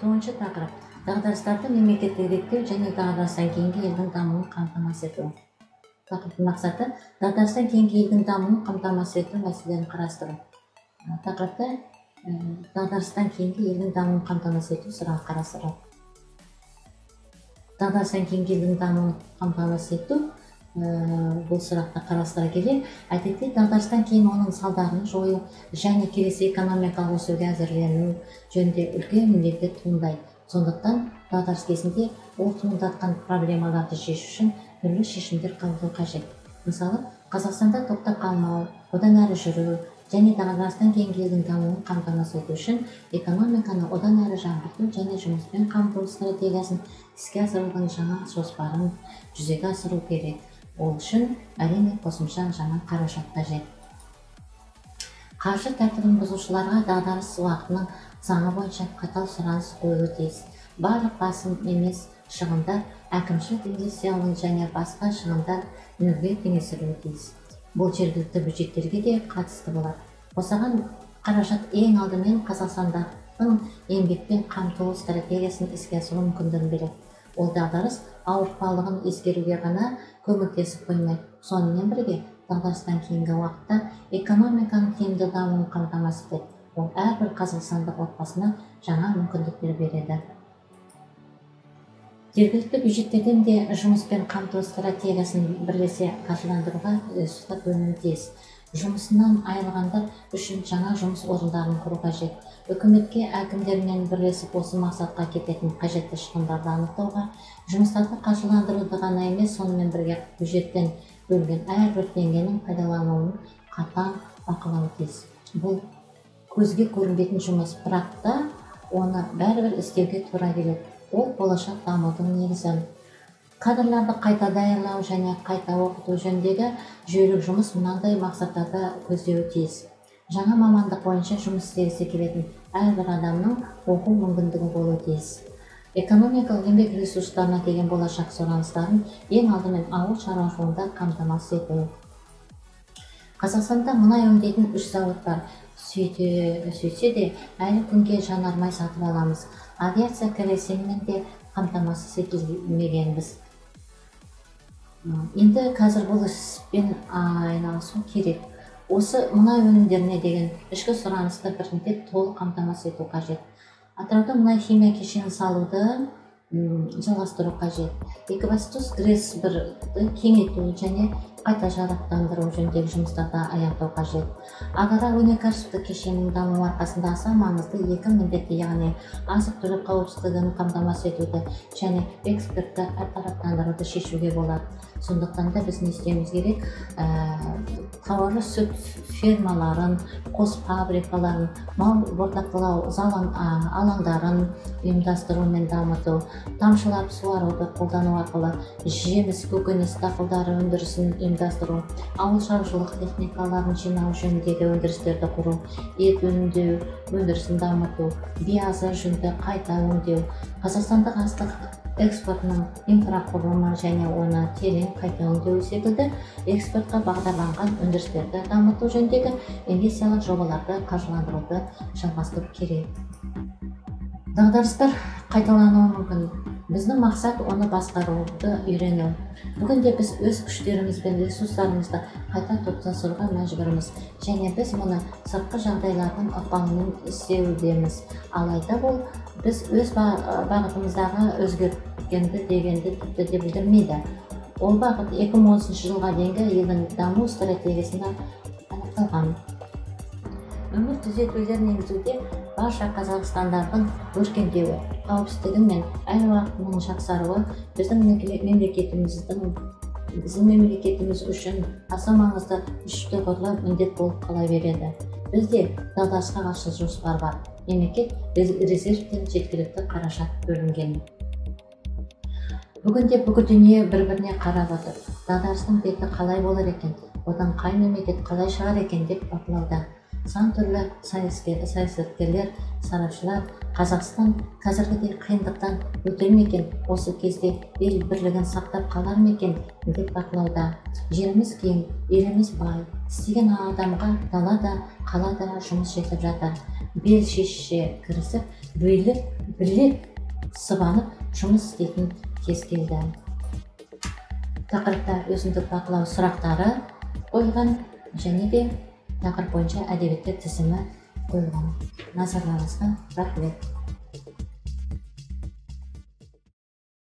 9 тақырып дағдарыстарды мемлекеттік реттеу және дағдарыстан кейінгі елдің дамуын қамтамасыз ету. Тақырыптың мақсаты дағдарыстан кейінгі елдің дамуын қамтамасыз ету мәселелерін қарастыру. Тақырыпта дағдарыстан кейінгі елдің дамуын қамтамасыз ету сұрағын қарастыру. Дағдарыстан кейінгі елдің дамуын қамтамасыз ету бұл сұрақты қарастыра келе, әдетте дағдарыстан кейін оның салдарын жою және келесі экономикалық өсуге әзірлену жөнінде үлкен міндеттер туындайды. Сондықтан дағдарыс кезінде ол туындатқан проблемаларды шешу үшін түрлі шешімдер қабылдау қажет. Мысалы, Қазақстанда тоқтап қалмау, одан әрі жүру және дағдарыстан кейінгі елдің дамуын қамтамасыз ету үшін экономиканы одан әрі жаңғырту және жұмыспен қамту стратегиясын іске асырудың жаңа жоспарын жүзеге асыру керек. Ол үшін әрине қосымша жаңа қаражат қажет. Қаржы тәртібін бұзушыларға дағдарыс уақытының заңы бойынша қатал сұраныс қойылуы тиіс. Барлық басым емес шығындар әкімшілік инвестициялық және басқа шығындар нөлге теңестірілуі тиіс. Бұл жергілікті бюджеттерге де қатысты болады. Осыған қаражат ең алдымен Қазақстандықтың еңбекпен қамтылу стратегиясын іске асыру мүмкіндігін береді. Ол дағдарыс ауыртпалығын ескеруге ғана көмектесіп қоймайды. Сонымен бірге дағдарыстан кейінгі уақытта экономиканың тиімді дамуын қамтамасыз етеді. Ол әрбір қазақстандық отбасына жаңа мүмкіндіктер береді. Жергілікті бюджеттерден де жұмыспен қамту стратегиясын бірлесе қаржыландыруға ресурстар бөлінуі тиіс. Жұмысынан айырылғандар үшін жаңа жұмыс орындарын құру қажет. Үкіметке әкімдермен бірлесіп осы мақсатқа кететін қажетті шығындарды анықтауға, жұмыстарды қаржыландыруды ғана емес, сонымен бірге бюджеттен бөлінген әрбір теңгенің пайдаланылуын қатаң бақылауы тиіс. Бұл көзге көрінбейтін жұмыс, бірақ та оны бәрібір істеуге тура келеді. Ол болашақ дамудың негізі. Кадрларды қайта даярлау және қайта оқыту жөніндегі жүйелік жұмыс мынандай мақсаттарды көздеуі тиіс. Жаңа мамандық бойынша жұмыс істегісі келетін әрбір адамның оқу мүмкіндігі болуы тиіс. Экономикалық еңбек ресурстарына деген болашақ сұраныстарын ең алдымен ауыл шаруашылығында қамтамасыз ету. Қазақстанда мұнай өңдейтін 3 зауыт бар. Сөйтсе де әлі күнге жанармай сатып аламыз. Авиация керосинмен де қамтамасыз етілмегенбіз. Енді қазір бұл іспен айналысу керек. Осы мұнай өнімдеріне деген ішкі сұранысты біртіндеп толық қамтамасыз ету қажет. Атырауда мұнай химия кешенін салуды жалғастыру қажет. Екібастұз ГРЭС 1-ді кеңейту және қайта жарақтандыру жөніндегі жұмыстарды аяқтау қажет. Агроөнеркәсіптік кешенінің дамуы арқасында аса маңызды 2 міндетті, яғни азық-түлік қауіпсіздігін қамтамасыз етуді және экспортты әртараптандыруды шешуге болады. Сондықтан да біз не істеуіміз керек? Тауарлы сүт фермаларын, қос фабрикаларын, мал бордақылау алаңдарын ұйымдастыру мен дамыту, тамшылап суаруды қолдану арқылы жеміс, көкөніс дақылдары өндірісін ұйымдастыру, ауыл шаруашылық техникаларын жинау жөніндегі өндірістерді құру, ет өңдеу өндірісін дамыту, биязы жүнді қайта өңдеу, қазақстандық астық экспортының инфрақұрылымы және оны терең қайта өңдеу секілді экспортқа бағдарланған өндірістерді дамыту жөніндегі инвестициялық жобаларды қаржыландыруды жалғастыру керек. Дағдарыстар қайталануы мүмкін. Біздің мақсат оны басқаруды үйрену. Бүгінде біз өз күштеріміз бен ресурстарымызды қайта топтастыруға мәжбүрміз, және біз мұны сыртқы жағдайлардың ықпалымен істеудеміз. Алайда бұл біз өз бағытымыздағы өзгергенді дегенді тіпті де білдірмейді. Ол бағыт 2030 жылға дейінгі елдің даму стратегиясында анықталған. Өмір түзетулерін енгізуде барша қазақстандардың өркендеуі, қауіпсіздігі мен әл-ауқатының жақсаруы біздің мемлекетіміз үшін аса маңызды үшті ғұрлы міндет болып қала береді. Бізде дағдарысқа қарсы жоспар бар. Мемлекет резервтен жеткілікті қаражат бөлінген. Бүгінде бүкіл дүние бір-біріне қарап отыр. Дағдарыстың беті қалай болар екен, одан қай мемлекет қалай шығар екен деп бақылауда. Сан түрлі саясаткерлер сарапшылар Қазақстан қазіргідей қиындықтан өтер ме екен, осы кезде ел бірлігін сақтап қалар ма екен деп бақылауда. Жеріміз кең, еліміз бай, істеген адамға далада, қалада жұмыс жетіп жатыр. Бел шеше кірісіп, білек сыбанып жұмыс істейтін кез келді. Тақырыпта өзіндік бақылау сұрақтары қойған және де тақырып бойынша әдебиеттер тізімі қойылған. Назарларыңызға рахмет.